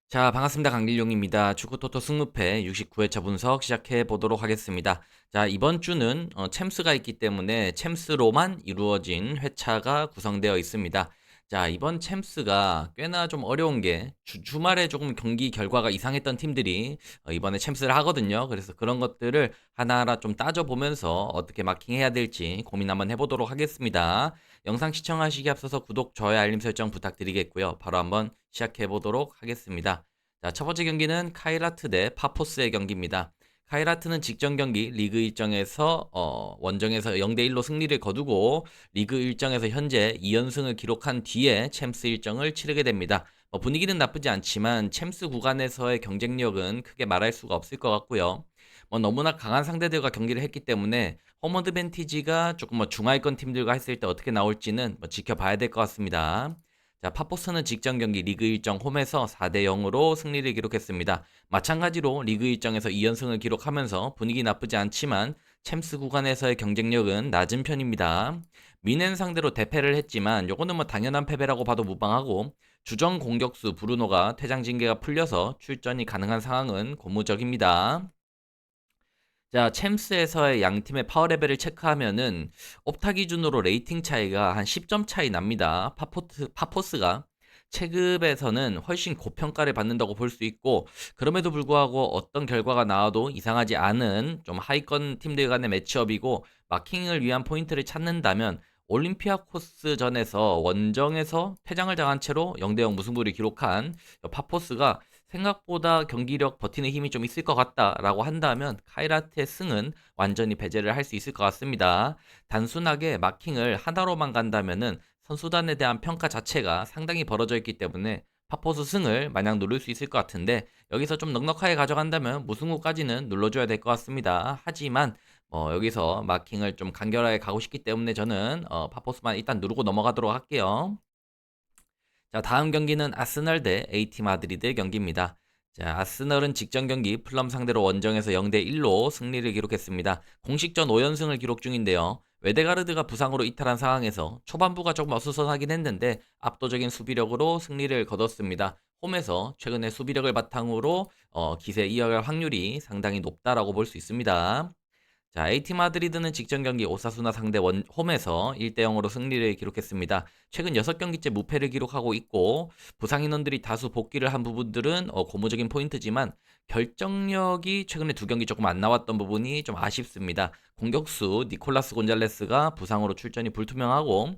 자, 반갑습니다. 강길용입니다. 축구토토 승무패 69회차 분석 시작해 보도록 하겠습니다. 자, 이번 주는 챔스가 있기 때문에 챔스로만 이루어진 회차가 구성되어 있습니다. 자, 이번 챔스가 꽤나 좀 어려운 게 주말에 조금 경기 결과가 이상했던 팀들이 이번에 챔스를 하거든요. 그래서 그런 것들을 하나하나 좀 따져보면서 어떻게 마킹해야 될지 고민 한번 해보도록 하겠습니다. 영상 시청하시기 앞서서 구독, 좋아요, 알림 설정 부탁드리겠고요. 바로 한번 시작해 보도록 하겠습니다. 자, 첫 번째 경기는 카이라트 대 파포스의 경기입니다. 카이라트는 직전 경기 리그 일정에서 원정에서 0대1로 승리를 거두고 리그 일정에서 현재 2연승을 기록한 뒤에 챔스 일정을 치르게 됩니다. 분위기는 나쁘지 않지만 챔스 구간에서의 경쟁력은 크게 말할 수가 없을 것 같고요. 너무나 강한 상대들과 경기를 했기 때문에 홈 어드밴티지가 조금 중하위권 팀들과 했을 때 어떻게 나올지는 지켜봐야 될 것 같습니다. 자, 파포스는 직전 경기 리그 일정 홈에서 4대 0으로 승리를 기록했습니다. 마찬가지로 리그 일정에서 2연승을 기록하면서 분위기 나쁘지 않지만 챔스 구간에서의 경쟁력은 낮은 편입니다. 미넨 상대로 대패를 했지만 요거는 당연한 패배라고 봐도 무방하고 주전 공격수 브루노가 퇴장 징계가 풀려서 출전이 가능한 상황은 고무적입니다. 자, 챔스에서의 양 팀의 파워 레벨을 체크하면은 옵타 기준으로 레이팅 차이가 한 10점 차이 납니다. 파포스가 체급에서는 훨씬 고평가를 받는다고 볼 수 있고, 그럼에도 불구하고 어떤 결과가 나와도 이상하지 않은 좀 하위권 팀들 간의 매치업이고, 마킹을 위한 포인트를 찾는다면 올림피아코스전에서 원정에서 퇴장을 당한 채로 0대0 무승부를 기록한 파포스가 생각보다 경기력 버티는 힘이 좀 있을 것 같다라고 한다면 카이라트의 승은 완전히 배제를 할 수 있을 것 같습니다. 단순하게 마킹을 하나로만 간다면은 선수단에 대한 평가 자체가 상당히 벌어져 있기 때문에 파포스 승을 마냥 누를 수 있을 것 같은데 여기서 좀 넉넉하게 가져간다면 무승부까지는 눌러줘야 될 것 같습니다. 하지만 여기서 마킹을 좀 간결하게 가고 싶기 때문에 저는 파포스만 일단 누르고 넘어가도록 할게요. 자, 다음 경기는 아스널 대 AT 마드리드의 경기입니다. 자, 아스널은 직전 경기 플럼 상대로 원정에서 0대1로 승리를 기록했습니다. 공식전 5연승을 기록 중인데요. 웨데가르드가 부상으로 이탈한 상황에서 초반부가 조금 어수선하긴 했는데 압도적인 수비력으로 승리를 거뒀습니다. 홈에서 최근의 수비력을 바탕으로 기세 이어갈 확률이 상당히 높다라고 볼 수 있습니다. 자, AT 마드리드는 직전 경기 오사수나 상대 홈에서 1대 0으로 승리를 기록했습니다. 최근 6경기째 무패를 기록하고 있고 부상 인원들이 다수 복귀를 한 부분들은 고무적인 포인트지만 결정력이 최근에 2경기 조금 안 나왔던 부분이 좀 아쉽습니다. 공격수 니콜라스 곤잘레스가 부상으로 출전이 불투명하고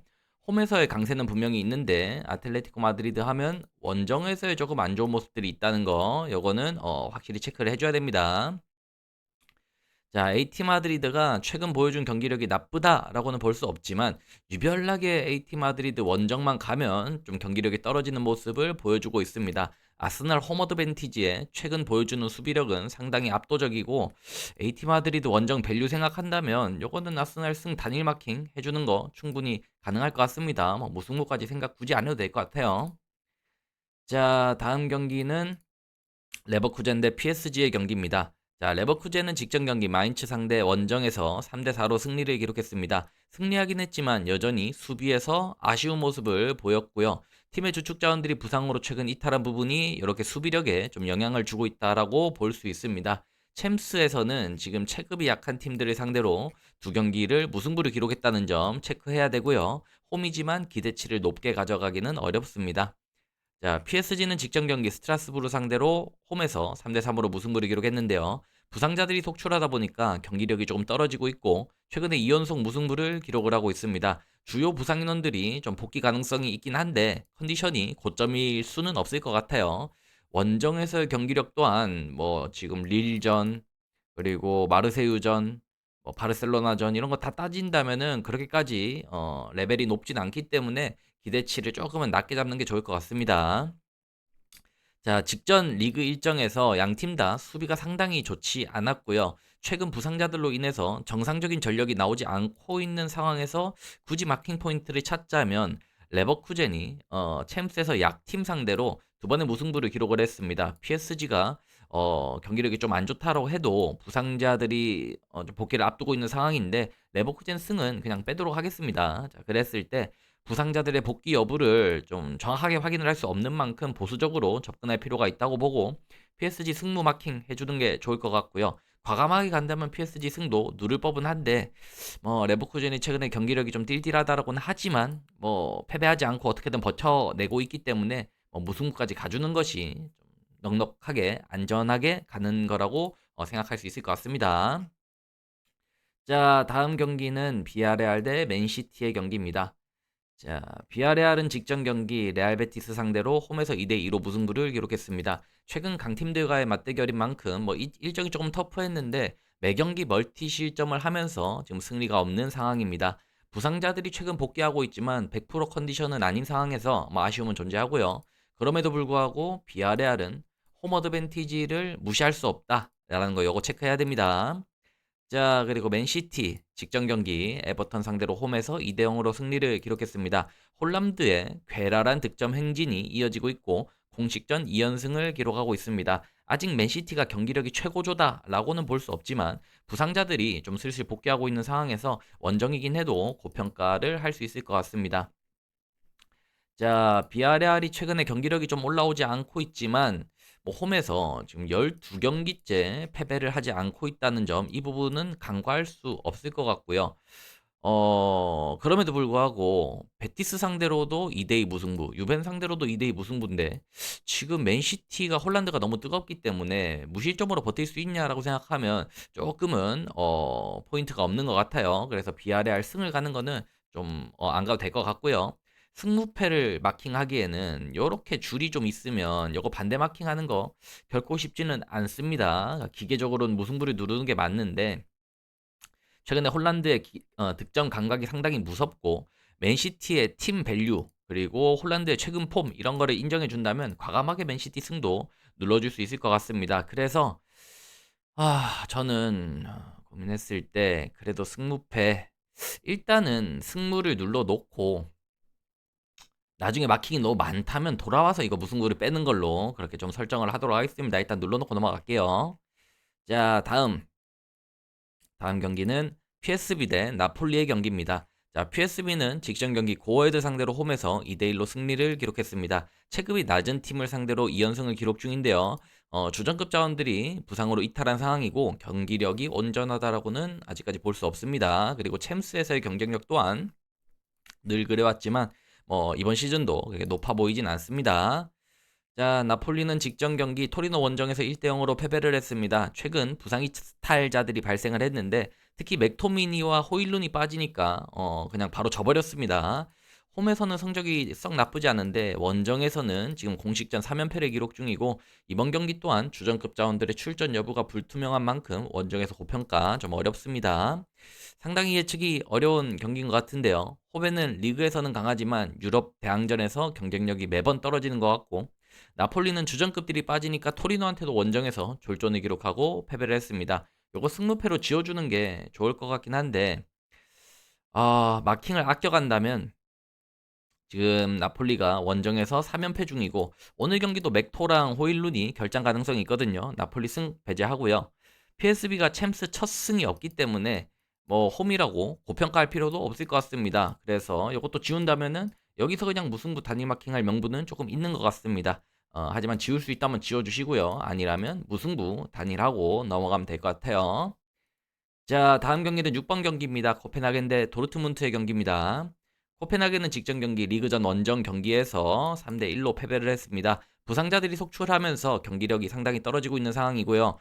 홈에서의 강세는 분명히 있는데 아틀레티코 마드리드 하면 원정에서의 조금 안 좋은 모습들이 있다는 거 요거는 확실히 체크를 해줘야 됩니다. 자, AT 마드리드가 최근 보여준 경기력이 나쁘다라고는 볼 수 없지만 유별나게 AT 마드리드 원정만 가면 좀 경기력이 떨어지는 모습을 보여주고 있습니다. 아스날 홈 어드밴티지에 최근 보여주는 수비력은 상당히 압도적이고 AT 마드리드 원정 밸류 생각한다면 요거는 아스날 승 단일 마킹 해주는 거 충분히 가능할 것 같습니다. 무승부까지 생각 굳이 안 해도 될 것 같아요. 자, 다음 경기는 레버쿠젠 대 PSG의 경기입니다. 자, 레버쿠젠은 직전 경기 마인츠 상대 원정에서 3대 4로 승리를 기록했습니다. 승리하긴 했지만 여전히 수비에서 아쉬운 모습을 보였고요. 팀의 주축 자원들이 부상으로 최근 이탈한 부분이 이렇게 수비력에 좀 영향을 주고 있다라고 볼 수 있습니다. 챔스에서는 지금 체급이 약한 팀들을 상대로 2경기를 무승부를 기록했다는 점 체크해야 되고요. 홈이지만 기대치를 높게 가져가기는 어렵습니다. 자, PSG는 직전 경기 스트라스부르 상대로 홈에서 3대 3으로 무승부를 기록했는데요. 부상자들이 속출하다 보니까 경기력이 조금 떨어지고 있고 최근에 2연속 무승부를 기록을 하고 있습니다. 주요 부상 인원들이 좀 복귀 가능성이 있긴 한데 컨디션이 고점일 수는 없을 것 같아요. 원정에서의 경기력 또한 지금 릴전 그리고 마르세유전 바르셀로나전 이런 거 다 따진다면은 그렇게까지 레벨이 높진 않기 때문에 기대치를 조금은 낮게 잡는 게 좋을 것 같습니다. 자, 직전 리그 일정에서 양 팀 다 수비가 상당히 좋지 않았고요. 최근 부상자들로 인해서 정상적인 전력이 나오지 않고 있는 상황에서 굳이 마킹 포인트를 찾자면 레버쿠젠이 챔스에서 약팀 상대로 2번의 무승부를 기록을 했습니다. PSG가 경기력이 좀 안 좋다고 해도 부상자들이 좀 복귀를 앞두고 있는 상황인데 레버쿠젠 승은 그냥 빼도록 하겠습니다. 자, 그랬을 때 부상자들의 복귀 여부를 좀 정확하게 확인을 할 수 없는 만큼 보수적으로 접근할 필요가 있다고 보고 PSG 승무 마킹 해주는 게 좋을 것 같고요. 과감하게 간다면 PSG 승도 누를 법은 한데 레버쿠젠이 최근에 경기력이 좀 띨띨하다라고는 하지만 패배하지 않고 어떻게든 버텨내고 있기 때문에 무승부까지 가주는 것이 좀 넉넉하게 안전하게 가는 거라고 생각할 수 있을 것 같습니다. 자, 다음 경기는 비아레알 대 맨시티의 경기입니다. 자, 비아레알은 직전 경기 레알 베티스 상대로 홈에서 2대2로 무승부를 기록했습니다. 최근 강팀들과의 맞대결인 만큼 일정이 조금 터프했는데 매경기 멀티 실점을 하면서 지금 승리가 없는 상황입니다. 부상자들이 최근 복귀하고 있지만 100% 컨디션은 아닌 상황에서 아쉬움은 존재하고요. 그럼에도 불구하고 비아레알은 홈 어드밴티지를 무시할 수 없다라는 거 요거 체크해야 됩니다. 자, 그리고 맨시티 직전 경기 에버턴 상대로 홈에서 2대 0으로 승리를 기록했습니다. 홀람드의 괴랄한 득점 행진이 이어지고 있고 공식전 2연승을 기록하고 있습니다. 아직 맨시티가 경기력이 최고조다라고는 볼 수 없지만 부상자들이 좀 슬슬 복귀하고 있는 상황에서 원정이긴 해도 고평가를 할 수 있을 것 같습니다. 자, 비아레알이 최근에 경기력이 좀 올라오지 않고 있지만 홈에서 지금 12경기째 패배를 하지 않고 있다는 점, 이 부분은 간과할 수 없을 것 같고요. 그럼에도 불구하고 베티스 상대로도 2대2 무승부, 유벤 상대로도 2대2 무승부인데 지금 맨시티가 홀란드가 너무 뜨겁기 때문에 무실점으로 버틸 수 있냐라고 생각하면 조금은 포인트가 없는 것 같아요. 그래서 비아레알 승을 가는 거는 좀 안 가도 될 것 같고요. 승무패를 마킹하기에는 요렇게 줄이 좀 있으면 요거 반대 마킹하는 거 결코 쉽지는 않습니다. 기계적으로는 무승부를 누르는 게 맞는데 최근에 홀란드의 득점 감각이 상당히 무섭고 맨시티의 팀 밸류 그리고 홀란드의 최근 폼 이런 거를 인정해 준다면 과감하게 맨시티 승도 눌러줄 수 있을 것 같습니다. 그래서 저는 고민했을 때 그래도 승무패 일단은 승무를 눌러 놓고 나중에 마킹이 너무 많다면 돌아와서 이거 무승부를 빼는 걸로 그렇게 좀 설정을 하도록 하겠습니다. 일단 눌러놓고 넘어갈게요. 자, 다음 경기는 PSV 대 나폴리의 경기입니다. 자, PSV는 직전 경기 고어헤드 상대로 홈에서 2대1로 승리를 기록했습니다. 체급이 낮은 팀을 상대로 2연승을 기록 중인데요. 주전급 자원들이 부상으로 이탈한 상황이고 경기력이 온전하다라고는 아직까지 볼 수 없습니다. 그리고 챔스에서의 경쟁력 또한 늘 그래왔지만 이번 시즌도 그렇게 높아 보이진 않습니다. 자, 나폴리는 직전 경기 토리노 원정에서 1대 0으로 패배를 했습니다. 최근 부상 이탈자들이 발생을 했는데 특히 맥토미니와 호일룬이 빠지니까 그냥 바로 져버렸습니다. 홈에서는 성적이 썩 나쁘지 않은데 원정에서는 지금 공식전 3연패를 기록 중이고 이번 경기 또한 주전급 자원들의 출전 여부가 불투명한 만큼 원정에서 고평가 좀 어렵습니다. 상당히 예측이 어려운 경기인 것 같은데요. 호벤은 리그에서는 강하지만 유럽 대항전에서 경쟁력이 매번 떨어지는 것 같고 나폴리는 주전급들이 빠지니까 토리노한테도 원정에서 졸전을 기록하고 패배를 했습니다. 요거 승무패로 지어주는 게 좋을 것 같긴 한데 마킹을 아껴간다면 지금 나폴리가 원정에서 3연패 중이고 오늘 경기도 맥토랑 호일룬이 결장 가능성이 있거든요. 나폴리 승 배제하고요. PSV가 챔스 첫 승이 없기 때문에 홈이라고 고평가할 필요도 없을 것 같습니다. 그래서 이것도 지운다면은 여기서 그냥 무승부 단일 마킹할 명분은 조금 있는 것 같습니다. 하지만 지울 수 있다면 지워주시고요. 아니라면 무승부 단일하고 넘어가면 될 것 같아요. 자, 다음 경기는 6번 경기입니다. 코펜하겐 대 도르트문트의 경기입니다. 코펜하겐은 직전 경기 리그전 원정 경기에서 3대1로 패배를 했습니다. 부상자들이 속출하면서 경기력이 상당히 떨어지고 있는 상황이고요.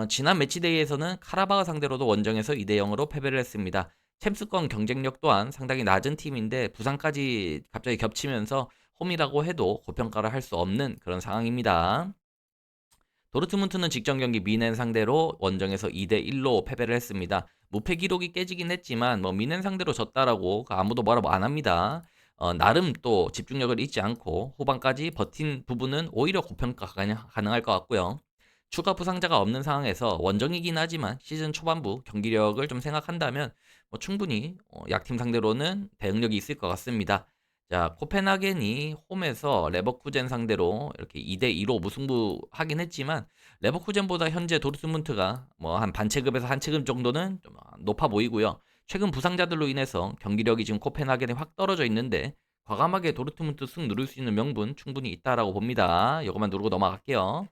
지난 매치데이에서는 카라바흐 상대로도 원정에서 2대0으로 패배를 했습니다. 챔스권 경쟁력 또한 상당히 낮은 팀인데 부상까지 갑자기 겹치면서 홈이라고 해도 고평가를 할 수 없는 그런 상황입니다. 도르트문트는 직전 경기 미넨 상대로 원정에서 2대1로 패배를 했습니다. 무패 기록이 깨지긴 했지만 미넨 상대로 졌다라고 아무도 뭐라고 안 합니다. 나름 또 집중력을 잊지 않고 후반까지 버틴 부분은 오히려 고평가가 가능할 것 같고요. 추가 부상자가 없는 상황에서 원정이긴 하지만 시즌 초반부 경기력을 좀 생각한다면 충분히 약팀 상대로는 대응력이 있을 것 같습니다. 자, 코펜하겐이 홈에서 레버쿠젠 상대로 이렇게 2대2로 무승부 하긴 했지만 레버쿠젠보다 현재 도르트문트가 한 반체급에서 한 체급 정도는 좀 높아 보이고요. 최근 부상자들로 인해서 경기력이 지금 코펜하겐에 확 떨어져 있는데 과감하게 도르트문트 승 누를 수 있는 명분 충분히 있다라고 봅니다. 이것만 누르고 넘어갈게요.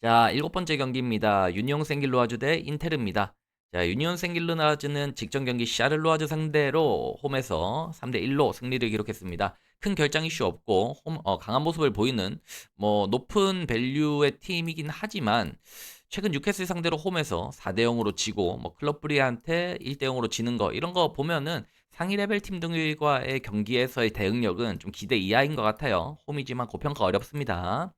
자, 일곱 번째 경기입니다. 유니온 생길로아주 대 인테르입니다. 자, 유니온 생길로아주는 직전 경기 샤를로아주 상대로 홈에서 3대 1로 승리를 기록했습니다. 큰 결장 이슈 없고 강한 모습을 보이는 뭐 높은 밸류의 팀이긴 하지만 최근 뉴캐슬 상대로 홈에서 4대 0으로 지고 뭐 클럽 브리한테 1대 0으로 지는 거 이런 거 보면은 상위 레벨 팀들과의 경기에서의 대응력은 좀 기대 이하인 것 같아요. 홈이지만 고평가 어렵습니다.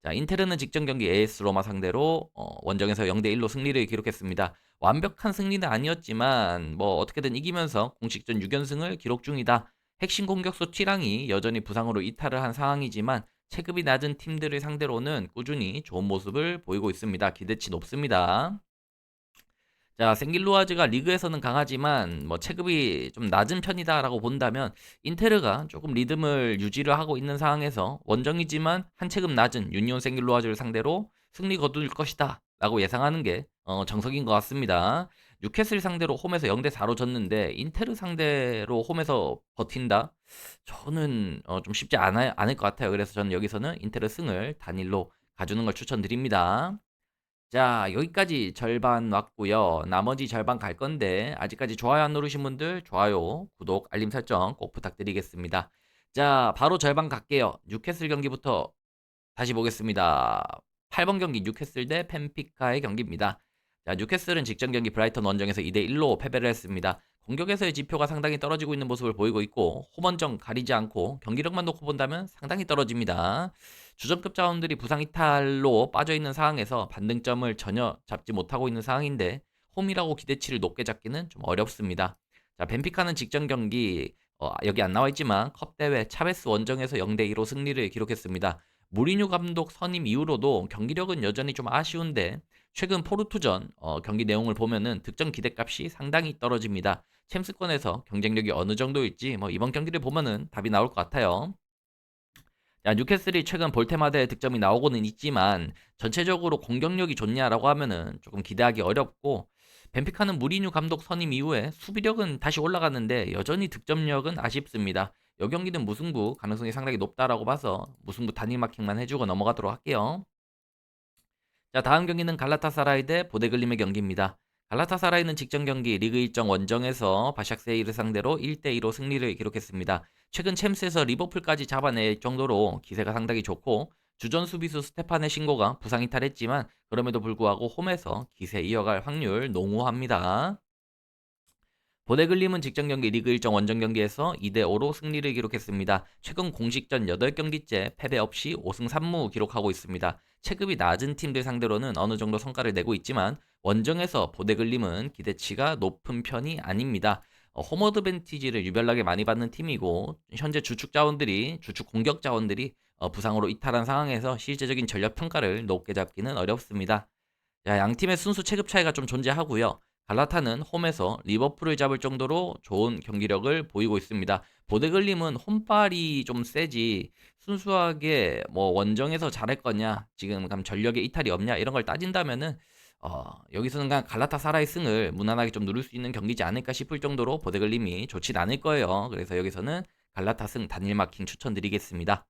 자, 인테르는 직전 경기 AS 로마 상대로 원정에서 0대 1로 승리를 기록했습니다. 완벽한 승리는 아니었지만 뭐 어떻게든 이기면서 공식전 6연승을 기록 중이다. 핵심 공격수 티랑이 여전히 부상으로 이탈을 한 상황이지만 체급이 낮은 팀들을 상대로는 꾸준히 좋은 모습을 보이고 있습니다. 기대치 높습니다. 자, 생길로아즈가 리그에서는 강하지만 뭐 체급이 좀 낮은 편이다라고 본다면 인테르가 조금 리듬을 유지를 하고 있는 상황에서 원정이지만 한 체급 낮은 유니온 생길로아즈를 상대로 승리 거둘 것이다 라고 예상하는 게 정석인 것 같습니다. 뉴캐슬 상대로 홈에서 0대 4로 졌는데 인테르 상대로 홈에서 버틴다? 저는 좀 쉽지 않을 것 같아요. 그래서 저는 여기서는 인테르 승을 단일로 가주는 걸 추천드립니다. 자, 여기까지 절반 왔고요. 나머지 절반 갈 건데 아직까지 좋아요 안 누르신 분들 좋아요, 구독, 알림 설정 꼭 부탁드리겠습니다. 자, 바로 절반 갈게요. 뉴캐슬 경기부터 다시 보겠습니다. 8번 경기 뉴캐슬 대 펜피카의 경기입니다. 자, 뉴캐슬은 직전 경기 브라이턴 원정에서 2대 1로 패배를 했습니다. 공격에서의 지표가 상당히 떨어지고 있는 모습을 보이고 있고 홈원정 가리지 않고 경기력만 놓고 본다면 상당히 떨어집니다. 주전급 자원들이 부상 이탈로 빠져있는 상황에서 반등점을 전혀 잡지 못하고 있는 상황인데 홈이라고 기대치를 높게 잡기는 좀 어렵습니다. 자, 벤피카는 직전 경기 여기 안 나와 있지만 컵 대회 차베스 원정에서 0대 2로 승리를 기록했습니다. 무리뉴 감독 선임 이후로도 경기력은 여전히 좀 아쉬운데 최근 포르투전 경기 내용을 보면은 득점 기대값이 상당히 떨어집니다. 챔스권에서 경쟁력이 어느 정도일지 뭐 이번 경기를 보면은 답이 나올 것 같아요. 야, 뉴캐슬이 최근 볼테마다의 득점이 나오고는 있지만 전체적으로 공격력이 좋냐라고 하면은 조금 기대하기 어렵고 벤피카는 무리뉴 감독 선임 이후에 수비력은 다시 올라갔는데 여전히 득점력은 아쉽습니다. 이 경기는 무승부 가능성이 상당히 높다라고 봐서 무승부 단일 마킹만 해주고 넘어가도록 할게요. 자, 다음 경기는 갈라타사라이 대 보데글림의 경기입니다. 갈라타사라이는 직전 경기 리그 일정 원정에서 바샥세이를 상대로 1대2로 승리를 기록했습니다. 최근 챔스에서 리버풀까지 잡아낼 정도로 기세가 상당히 좋고 주전 수비수 스테판의 신고가 부상 이탈했지만 그럼에도 불구하고 홈에서 기세 이어갈 확률 농후합니다. 보데글림은 직전 경기 리그 일정 원정 경기에서 2대5로 승리를 기록했습니다. 최근 공식전 8경기째 패배 없이 5승 3무 기록하고 있습니다. 체급이 낮은 팀들 상대로는 어느 정도 성과를 내고 있지만 원정에서 보데글림은 기대치가 높은 편이 아닙니다. 홈 어드밴티지를 유별나게 많이 받는 팀이고 현재 주축 공격 자원들이 부상으로 이탈한 상황에서 실제적인 전력 평가를 높게 잡기는 어렵습니다. 자, 양 팀의 순수 체급 차이가 좀 존재하고요. 갈라타는 홈에서 리버풀을 잡을 정도로 좋은 경기력을 보이고 있습니다. 보데글림은 홈발이 좀 세지 순수하게 뭐 원정에서 잘할 거냐, 지금 감 전력에 이탈이 없냐 이런 걸 따진다면은 여기서는 그냥 갈라타사라의 승을 무난하게 좀 누릴 수 있는 경기지 않을까 싶을 정도로 보데글림이 좋진 않을 거예요. 그래서 여기서는 갈라타 승 단일 마킹 추천드리겠습니다.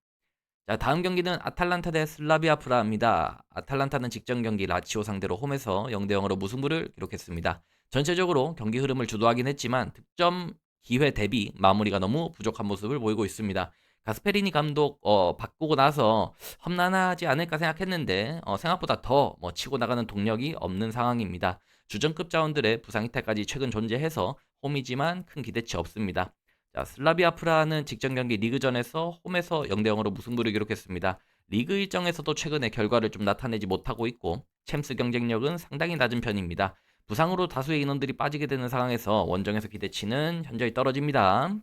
자, 다음 경기는 아탈란타 대 슬라비아 프라하입니다. 아탈란타는 직전 경기 라치오 상대로 홈에서 0대 0으로 무승부를 기록했습니다. 전체적으로 경기 흐름을 주도하긴 했지만 득점 기회 대비 마무리가 너무 부족한 모습을 보이고 있습니다. 가스페리니 감독 바꾸고 나서 험난하지 않을까 생각했는데 생각보다 더 치고 나가는 동력이 없는 상황입니다. 주전급 자원들의 부상 이탈까지 최근 존재해서 홈이지만 큰 기대치 없습니다. 자, 슬라비아 프라하는 직전 경기 리그전에서 홈에서 0대 0으로 무승부를 기록했습니다. 리그 일정에서도 최근에 결과를 좀 나타내지 못하고 있고 챔스 경쟁력은 상당히 낮은 편입니다. 부상으로 다수의 인원들이 빠지게 되는 상황에서 원정에서 기대치는 현저히 떨어집니다.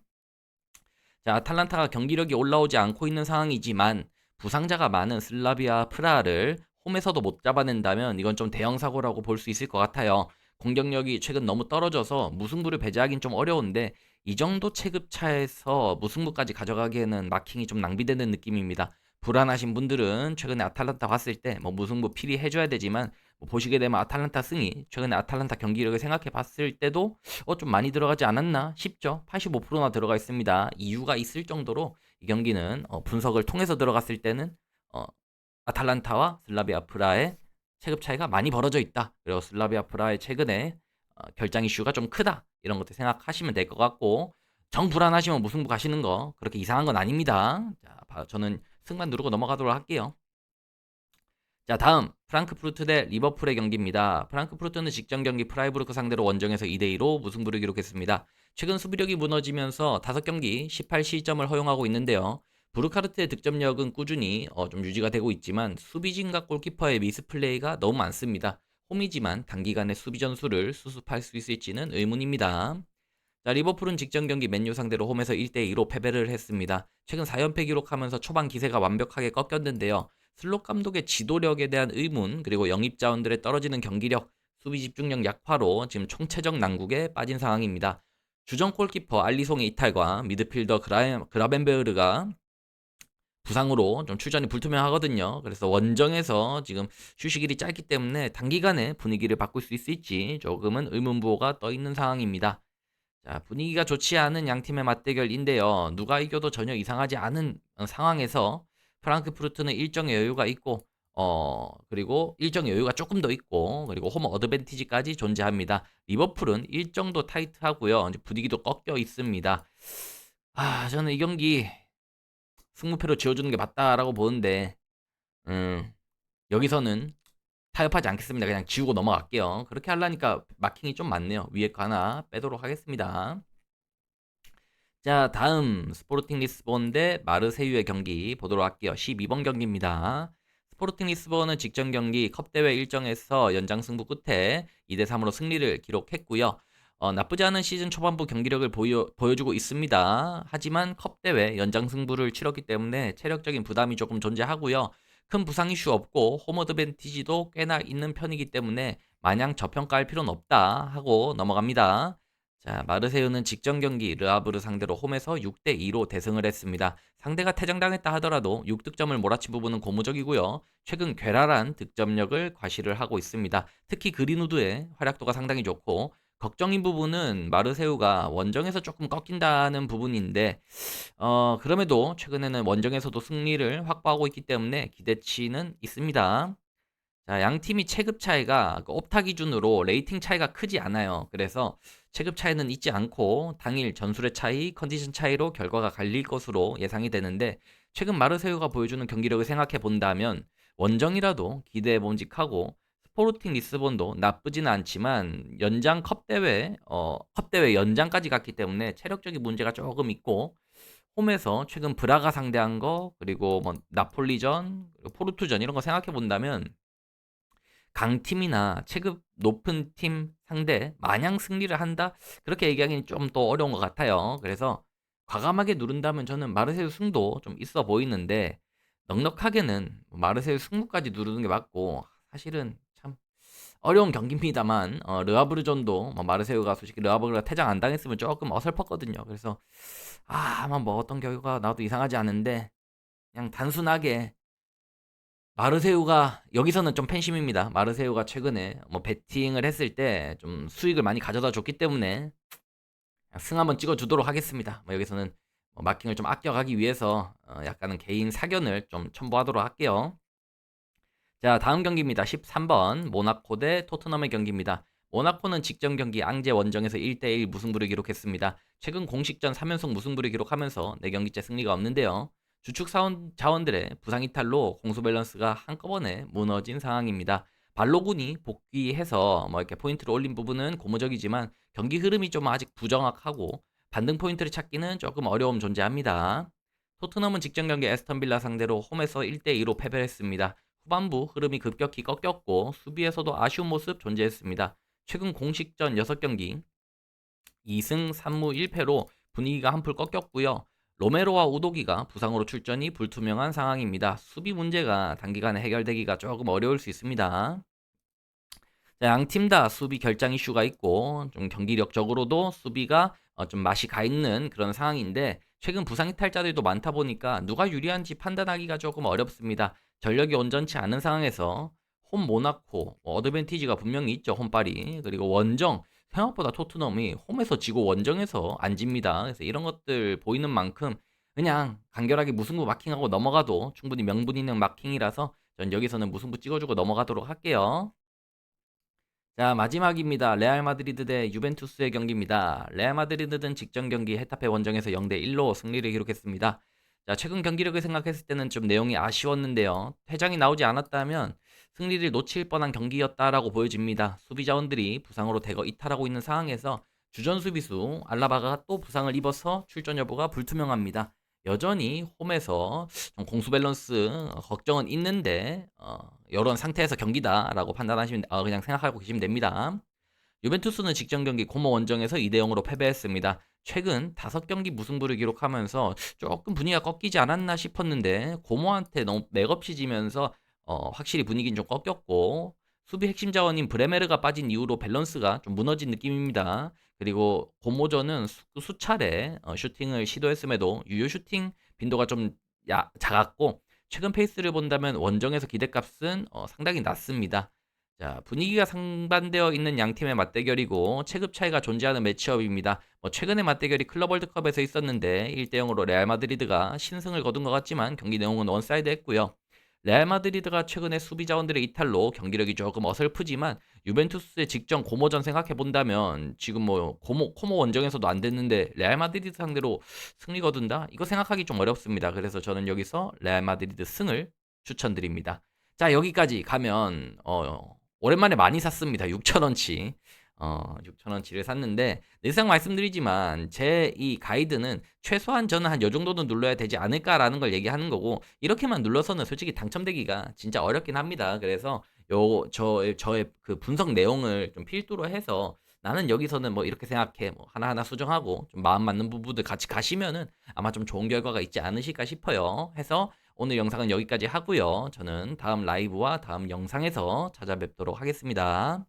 자, 아탈란타가 경기력이 올라오지 않고 있는 상황이지만 부상자가 많은 슬라비아 프라하를 홈에서도 못 잡아낸다면 이건 좀 대형 사고라고 볼 수 있을 것 같아요. 공격력이 최근 너무 떨어져서 무승부를 배제하긴 좀 어려운데 이 정도 체급차에서 무승부까지 가져가기에는 마킹이 좀 낭비되는 느낌입니다. 불안하신 분들은 최근에 아탈란타 봤을 때 뭐 무승부 필히 해줘야 되지만 뭐 보시게 되면 아탈란타 승이 최근에 아탈란타 경기력을 생각해 봤을 때도 좀 많이 들어가지 않았나 싶죠. 85%나 들어가 있습니다. 이유가 있을 정도로 이 경기는 분석을 통해서 들어갔을 때는 어, 아탈란타와 슬라비아 프라의 체급 차이가 많이 벌어져 있다. 그리고 슬라비아 프라의 최근에 결장 이슈가 좀 크다. 이런 것들 생각하시면 될 것 같고, 정 불안하시면 무승부 가시는 거 그렇게 이상한 건 아닙니다. 자, 저는 승만 누르고 넘어가도록 할게요. 자, 다음 프랑크푸르트 대 리버풀의 경기입니다. 프랑크푸르트는 직전 경기 프라이부르크 상대로 원정에서 2대2로 무승부를 기록했습니다. 최근 수비력이 무너지면서 5경기 18실점을 허용하고 있는데요. 부르카르트의 득점력은 꾸준히 좀 유지가 되고 있지만 수비진과 골키퍼의 미스플레이가 너무 많습니다. 홈이지만 단기간에 수비 전술을 수습할 수 있을지는 의문입니다. 자, 리버풀은 직전 경기 맨유 상대로 홈에서 1대2로 패배를 했습니다. 최근 4연패 기록하면서 초반 기세가 완벽하게 꺾였는데요. 슬롯 감독의 지도력에 대한 의문, 그리고 영입 자원들의 떨어지는 경기력, 수비 집중력 약화로 지금 총체적 난국에 빠진 상황입니다. 주전 골키퍼 알리송의 이탈과 미드필더 그라벤베르가 부상으로 좀 출전이 불투명하거든요. 그래서 원정에서 지금 휴식일이 짧기 때문에 단기간에 분위기를 바꿀 수 있을지 조금은 의문부호가 떠 있는 상황입니다. 자, 분위기가 좋지 않은 양 팀의 맞대결인데요. 누가 이겨도 전혀 이상하지 않은 상황에서 프랑크푸르트는 일정의 여유가 있고, 그리고 일정의 여유가 조금 더 있고, 그리고 홈 어드밴티지까지 존재합니다. 리버풀은 일정도 타이트하고요. 이제 분위기도 꺾여 있습니다. 저는 이 경기 승무패로 지어주는 게 맞다라고 보는데, 음, 여기서는 타협하지 않겠습니다. 그냥 지우고 넘어갈게요. 그렇게 하려니까 마킹이 좀 많네요. 위에 거 하나 빼도록 하겠습니다. 자, 다음 스포르팅 리스본 대 마르세유의 경기 보도록 할게요. 12번 경기입니다. 스포르팅 리스본은 직전 경기 컵대회 일정에서 연장 승부 끝에 2대3으로 승리를 기록했고요. 나쁘지 않은 시즌 초반부 경기력을 보여주고 있습니다. 하지만 컵대회 연장 승부를 치렀기 때문에 체력적인 부담이 조금 존재하고요. 큰 부상 이슈 없고 홈 어드밴티지도 꽤나 있는 편이기 때문에 마냥 저평가할 필요는 없다 하고 넘어갑니다. 자, 마르세유는 직전 경기 르아브르 상대로 홈에서 6대2로 대승을 했습니다. 상대가 퇴장당했다 하더라도 6득점을 몰아친 부분은 고무적이고요. 최근 괴랄한 득점력을 과시를 하고 있습니다. 특히 그린우드의 활약도가 상당히 좋고, 걱정인 부분은 마르세유가 원정에서 조금 꺾인다는 부분인데, 그럼에도 최근에는 원정에서도 승리를 확보하고 있기 때문에 기대치는 있습니다. 자, 양 팀이 체급 차이가 그 옵타 기준으로 레이팅 차이가 크지 않아요. 그래서 체급 차이는 있지 않고 당일 전술의 차이, 컨디션 차이로 결과가 갈릴 것으로 예상이 되는데, 최근 마르세유가 보여주는 경기력을 생각해 본다면 원정이라도 기대해 본직하고, 스포르팅 리스본도 나쁘지는 않지만 연장 컵대회 연장까지 갔기 때문에 체력적인 문제가 조금 있고, 홈에서 최근 브라가 상대한 거, 그리고 뭐 나폴리전, 그리고 포르투전 이런 거 생각해 본다면 강팀이나 체급 높은 팀 상대 마냥 승리를 한다? 그렇게 얘기하기는 좀 더 어려운 것 같아요. 그래서 과감하게 누른다면 저는 마르세유 승도 좀 있어 보이는데, 넉넉하게는 마르세유 승부까지 누르는 게 맞고, 사실은 참 어려운 경기입니다만, 르아브르전도 뭐 마르세유가 솔직히 르아브르가 퇴장 안 당했으면 조금 어설펐거든요. 그래서 아마 뭐 어떤 결과가 나도 이상하지 않은데, 그냥 단순하게 마르세유가 여기서는 좀 팬심입니다. 마르세유가 최근에 뭐 베팅을 했을 때 좀 수익을 많이 가져다 줬기 때문에 승 한번 찍어주도록 하겠습니다. 뭐 여기서는 마킹을 좀 아껴가기 위해서 약간은 개인 사견을 좀 첨부하도록 할게요. 자, 다음 경기입니다. 13번 모나코 대 토트넘의 경기입니다. 모나코는 직전 경기 앙제 원정에서 1대1 무승부를 기록했습니다. 최근 공식전 3연속 무승부를 기록하면서 4경기째 승리가 없는데요. 주축 자원들의 부상 이탈로 공수 밸런스가 한꺼번에 무너진 상황입니다. 발로군이 복귀해서 뭐 이렇게 포인트를 올린 부분은 고무적이지만 경기 흐름이 좀 아직 부정확하고 반등 포인트를 찾기는 조금 어려움 존재합니다. 토트넘은 직전 경기 에스턴 빌라 상대로 홈에서 1대2로 패배를 했습니다. 후반부 흐름이 급격히 꺾였고 수비에서도 아쉬운 모습 존재했습니다. 최근 공식전 6경기 2승 3무 1패로 분위기가 한풀 꺾였고요. 로메로와 우도기가 부상으로 출전이 불투명한 상황입니다. 수비 문제가 단기간에 해결되기가 조금 어려울 수 있습니다. 양 팀 다 수비 결장 이슈가 있고 좀 경기력적으로도 수비가 좀 맛이 가 있는 그런 상황인데, 최근 부상 이탈자들도 많다 보니까 누가 유리한지 판단하기가 조금 어렵습니다. 전력이 온전치 않은 상황에서 홈 모나코, 어드밴티지가 분명히 있죠. 홈파리. 그리고 원정. 생각보다 토트넘이 홈에서 지고 원정에서 안 집니다. 그래서 이런 것들 보이는 만큼 그냥 간결하게 무승부 마킹하고 넘어가도 충분히 명분 있는 마킹이라서 전 여기서는 무승부 찍어주고 넘어가도록 할게요. 자, 마지막입니다. 레알 마드리드 대 유벤투스의 경기입니다. 레알 마드리드는 직전 경기 헤타페 원정에서 0대 1로 승리를 기록했습니다. 자, 최근 경기력을 생각했을 때는 좀 내용이 아쉬웠는데요. 퇴장이 나오지 않았다면 승리를 놓칠 뻔한 경기였다라고 보여집니다. 수비 자원들이 부상으로 대거 이탈하고 있는 상황에서 주전 수비수 알라바가 또 부상을 입어서 출전 여부가 불투명합니다. 여전히 홈에서 좀 공수 밸런스 걱정은 있는데 이런 상태에서 경기다라고 판단하시면 그냥 생각하고 계시면 됩니다. 유벤투스는 직전 경기 코모 원정에서 2대 0으로 패배했습니다. 최근 5경기 무승부를 기록하면서 조금 분위기가 꺾이지 않았나 싶었는데 고모한테 너무 맥없이 지면서 확실히 분위기는 좀 꺾였고 수비 핵심 자원인 브레메르가 빠진 이후로 밸런스가 좀 무너진 느낌입니다. 그리고 고모전은 수차례 슈팅을 시도했음에도 유효 슈팅 빈도가 좀 작았고 최근 페이스를 본다면 원정에서 기대값은 상당히 낮습니다. 자, 분위기가 상반되어 있는 양 팀의 맞대결이고 체급 차이가 존재하는 매치업입니다. 최근의 맞대결이 클럽 월드컵에서 있었는데 1대 0으로 레알 마드리드가 신승을 거둔 것 같지만 경기 내용은 원사이드했고요. 레알 마드리드가 최근에 수비 자원들의 이탈로 경기력이 조금 어설프지만 유벤투스의 직전 고모전 생각해 본다면 지금 코모 원정에서도 안 됐는데 레알 마드리드 상대로 승리 거둔다? 이거 생각하기 좀 어렵습니다. 그래서 저는 여기서 레알 마드리드 승을 추천드립니다. 자, 여기까지 가면 오랜만에 많이 샀습니다. 6,000원치. 6,000원치를 샀는데 늘상 말씀드리지만 제 이 가이드는 최소한 저는 한 요 정도는 눌러야 되지 않을까라는 걸 얘기하는 거고 이렇게만 눌러서는 솔직히 당첨되기가 진짜 어렵긴 합니다. 그래서 저의 그 분석 내용을 좀 필두로 해서 나는 여기서는 뭐 이렇게 생각해. 뭐 하나하나 수정하고 좀 마음 맞는 부분들 같이 가시면은 아마 좀 좋은 결과가 있지 않으실까 싶어요. 해서 오늘 영상은 여기까지 하고요. 저는 다음 라이브와 다음 영상에서 찾아뵙도록 하겠습니다.